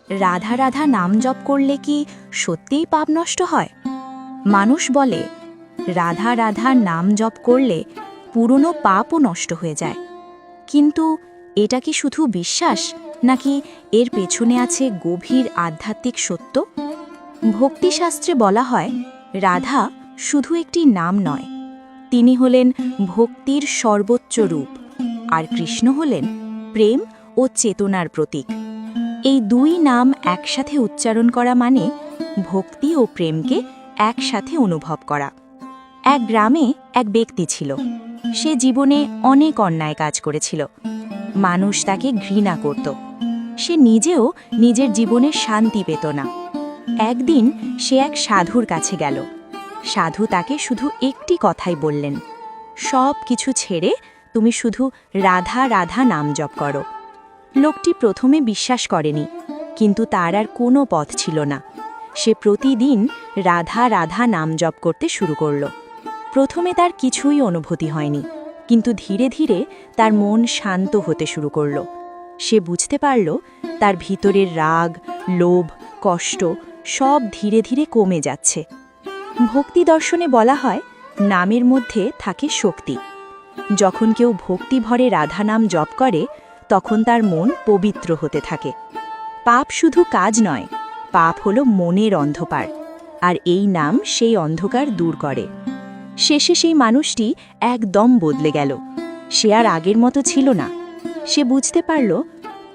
রাধা রাধা নাম জপ করলে কি সত্যিই পাপ নষ্ট হয়? মানুষ বলে রাধা রাধা নাম জপ করলে পুরনো পাপও নষ্ট হয়ে যায়। কিন্তু এটা কি শুধু বিশ্বাস, নাকি এর পেছনে আছে গভীর আধ্যাত্মিক সত্য? ভক্তিশাস্ত্রে বলা হয় রাধা শুধু একটি নাম নয়, তিনি হলেন ভক্তির সর্বোচ্চ রূপ, আর কৃষ্ণ হলেন প্রেম ও চেতনার প্রতীক। এই দুই নাম একসাথে উচ্চারণ করা মানে ভক্তি ও প্রেমকে একসাথে অনুভব করা। এক গ্রামে এক ব্যক্তি ছিল। সে জীবনে অনেক অন্যায় কাজ করেছিল। মানুষ তাকে ঘৃণা করত। সে নিজেও নিজের জীবনে শান্তি পেত না। একদিন সে এক সাধুর কাছে গেল। সাধু তাকে শুধু একটি কথাই বললেন, সব কিছু ছেড়ে তুমি শুধু রাধা রাধা নাম জপ করো। লোকটি প্রথমে বিশ্বাস করেনি, কিন্তু তার আর কোনো পথ ছিল না। সে প্রতিদিন রাধা রাধা নাম জপ করতে শুরু করল। প্রথমে তার কিছুই অনুভূতি হয়নি, কিন্তু ধীরে ধীরে তার মন শান্ত হতে শুরু করল। সে বুঝতে পারল তার ভিতরের রাগ, লোভ, কষ্ট সব ধীরে ধীরে কমে যাচ্ছে। ভক্তি দর্শনে বলা হয় নামের মধ্যে থাকে শক্তি। যখন কেউ ভক্তি ভরে রাধা নাম জপ করে, তখন তার মন পবিত্র হতে থাকে। পাপ শুধু কাজ নয়, পাপ হলো মনের অন্ধকার, আর এই নাম সেই অন্ধকার দূর করে। শেষে সেই মানুষটি একদম বদলে গেল। সে আর আগের মতো ছিল না। সে বুঝতে পারল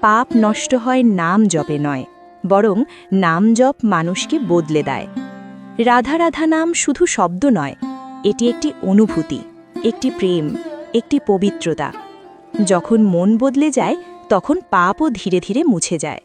পাপ নষ্ট হয় নাম জপে নয়, বরং নাম জপ মানুষকে বদলে দেয়। রাধা রাধা নাম শুধু শব্দ নয়, এটি একটি অনুভূতি, একটি প্রেম, একটি পবিত্রতা। যখন মন বদলে যায়, তখন পাপও ধীরে ধীরে মুছে যায়।